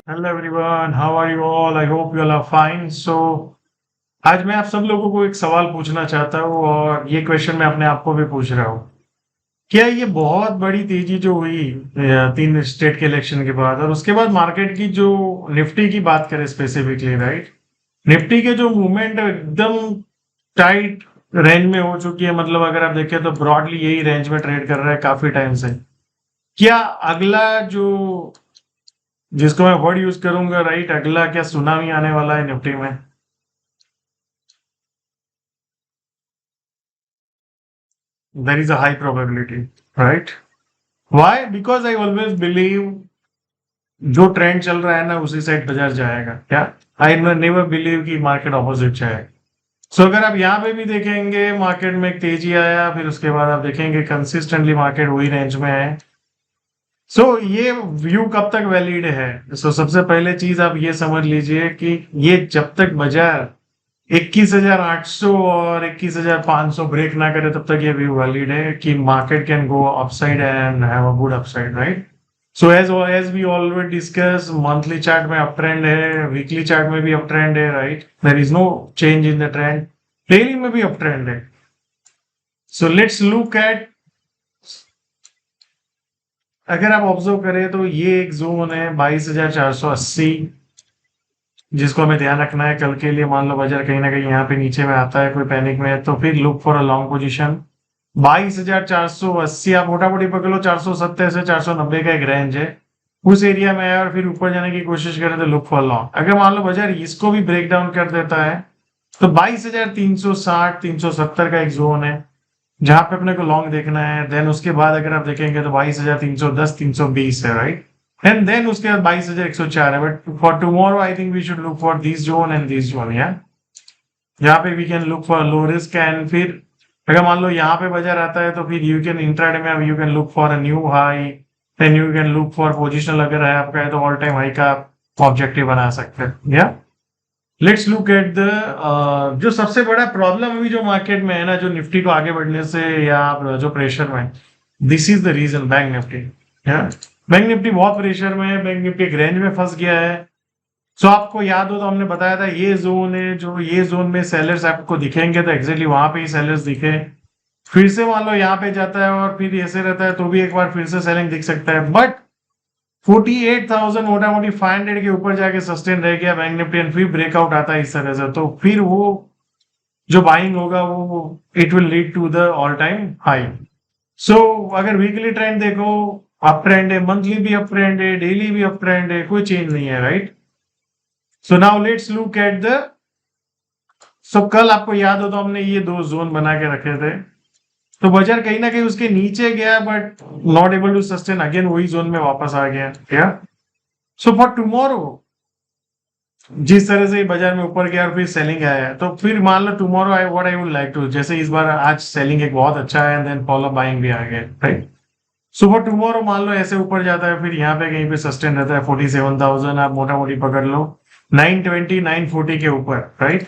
Hello everyone, how are you all? I hope you all are fine. आज मैं आप सब लोगों को एक सवाल पूछना चाहता हूँ और ये क्वेश्चन मैं अपने आप को भी पूछ रहा हूँ। क्या ये बहुत बड़ी तेजी जो हुई 3 स्टेट के इलेक्शन के बाद और उसके बाद मार्केट की जो निफ्टी की बात करें स्पेसिफिकली, राइट? निफ्टी के जो मूवमेंट एकदम टाइट रेंज में हो चुकी है। मतलब अगर आप देखें तो ब्रॉडली यही रेंज में ट्रेड कर रहा है काफी टाइम से। क्या अगला जो जिसको मैं वर्ड यूज करूंगा, राइट, अगला क्या सुनामी आने वाला है निफ्टी में? There is a high probability, right? Why? Because I always believe जो ट्रेंड चल रहा है ना उसी साइड बाजार जाएगा। क्या? आई नेवर बिलीव कि मार्केट ऑपोजिट जाएगा। अगर आप यहाँ पे भी देखेंगे मार्केट में एक तेजी आया, फिर उसके बाद आप देखेंगे कंसिस्टेंटली मार्केट वही रेंज में है। ये व्यू कब तक वैलिड है? सबसे पहले चीज आप ये समझ लीजिए कि ये जब तक बाजार 21,800 और 21,500 ब्रेक ना करे तब तक ये व्यू वैलिड है कि market can go upside and have a good upside, right? As we always discuss, monthly chart में अप ट्रेंड है, वीकली चार्ट में भी अप ट्रेंड है, right? There is no change in the trend. Daily में भी up trend है। Let's look at, अगर आप ऑब्जर्व करें तो ये एक जोन है 22,480, जिसको हमें ध्यान रखना है कल के लिए। मान लो बाजार कहीं ना कहीं यहाँ पे नीचे में आता है, कोई पैनिक में है, तो फिर look for a long position. 22,480 आप मोटा मोटी पकड़ लो, 470 से 490 का एक रेंज है। उस एरिया में है और फिर ऊपर जाने की कोशिश करें तो लुक फॉर लॉन्ग। अगर मान लो बाजार इसको भी ब्रेक डाउन कर देता है तो 22,360 370 का एक जोन है जहां पे अपने को लॉन्ग देखना है। देन उसके बाद अगर आप देखेंगे तो 22,310 320 है, राइट? एंड देन उसके बाद 22,104 है। But for tomorrow I think we should look for this zone and this zone, या यहाँ पे we can look for low risk. And फिर अगर मान लो यहाँ पे बाजार आता है तो फिर यू कैन इंट्राडे में you can look for a new high. Then you can look for positional, अगर है आपका है तो ऑल टाइम हाई का ऑब्जेक्टिव बना सकते हैं। या लेट्स लुक एट द जो सबसे बड़ा प्रॉब्लम अभी जो मार्केट में है ना, जो निफ्टी को आगे बढ़ने से या जो प्रेशर में, this is the reason, bank Nifty. Bank Nifty बहुत प्रेशर में है, बैंक निफ्टी एक रेंज में फंस गया है। आपको याद हो तो हमने बताया था ये जोन है, जो ये जोन में सेलर्स आपको दिखेंगे तो एग्जैक्टली वहां पे ही सेलर्स दिखे। फिर से मान लो यहाँ पे जाता है और फिर ऐसे रहता है तो भी एक बार फिर से सेलिंग दिख सकता है। बट 48,000 मोटा मोटी 500 के ऊपर जाके सस्टेन रह गया बैंक निफ्टी एंड फिर ब्रेकआउट आता है इस तरह से, तो फिर वो जो बाइंग होगा वो it will lead to the all time high. अगर वीकली ट्रेंड देखो, अप ट्रेंड है, मंथली भी अप ट्रेंड है, डेली भी अप ट्रेंड है, कोई चेंज नहीं है, right? Now let's look at the, कल आपको याद हो तो हमने ये दो जोन बना के रखे थे। तो बाजार कहीं ना कहीं उसके नीचे गया but not able to sustain, again वही जोन में वापस आ गया। क्या? फॉर टुमारो जिस तरह से बाजार में ऊपर गया और फिर सेलिंग आया, तो फिर मान लो tomorrow I what I would like to, जैसे इस बार आज सेलिंग एक बहुत अच्छा है एंड देन फॉलो बाइंग भी आ गया, राइट? फॉर टुमारो मान लो ऐसे ऊपर जाता है, फिर यहाँ पे कहीं पे सस्टेन रहता है 47,000, आप मोटा मोटी पकड़ लो 920 940 के ऊपर, राइट?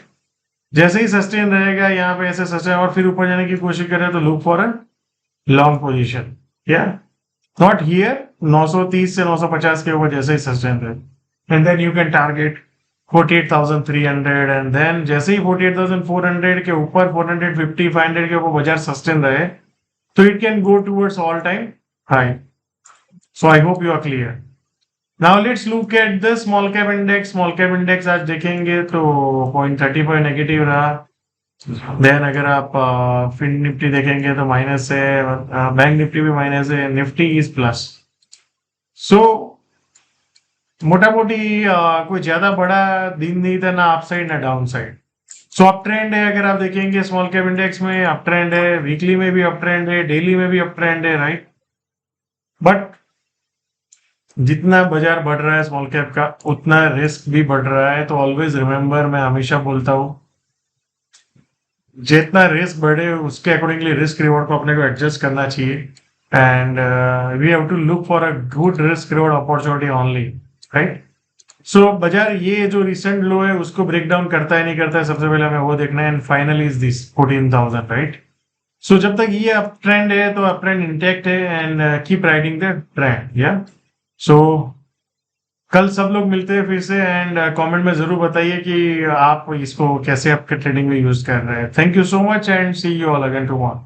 जैसे ही सस्टेन रहेगा यहाँ पे ऐसे सस्टेन और फिर ऊपर जाने की कोशिश करें तो look for a long position. क्या? नॉट हियर, 930 से 950 के ऊपर जैसे ही सस्टेन रहे and then you can target 48,300। And then जैसे ही 48,400 के ऊपर, 450 500 के ऊपर बाजार सस्टेन रहे तो it can go towards all time high. I hope you are clear. Now let's look at the small cap index. Small cap index आज देखेंगे तो 0.30 नेगेटिव रहा। देन अगर आप फिन निफ्टी देखेंगे तो माइनस है, बैंक निफ्टी भी माइनस है, निफ्टी इज प्लस। सो मोटा मोटी कोई ज्यादा बड़ा दिन नहीं था, ना अप साइड ना डाउन साइड। अप ट्रेंड है, अगर आप देखेंगे स्मॉल कैप इंडेक्स में अप ट्रेंड है, वीकली में भी अप ट्रेंड है, डेली में भी अप ट्रेंड है, राइट? बट जितना बाजार बढ़ रहा है स्मॉल कैप का उतना रिस्क भी बढ़ रहा है। तो ऑलवेज रिमेंबर, मैं हमेशा बोलता हूँ, जितना रिस्क बढ़े उसके अकॉर्डिंगली रिस्क रिवॉर्ड को अपने को एडजस्ट करना चाहिए। And we have to look for a good risk reward opportunity only, right? बाजार ये जो रिसेंट लो है उसको ब्रेक डाउन करता है नहीं करता है, सबसे पहले हमें वो देखना है। And finally is this 14,000, right? जब तक ये अप ट्रेंड है तो अप ट्रेंड इंटेक्ट है and keep riding the trend. या सो कल सब लोग मिलते हैं फिर से, एंड कमेंट में जरूर बताइए कि आप इसको कैसे आपके ट्रेडिंग में यूज कर रहे हैं। Thank you so much and see you all again tomorrow.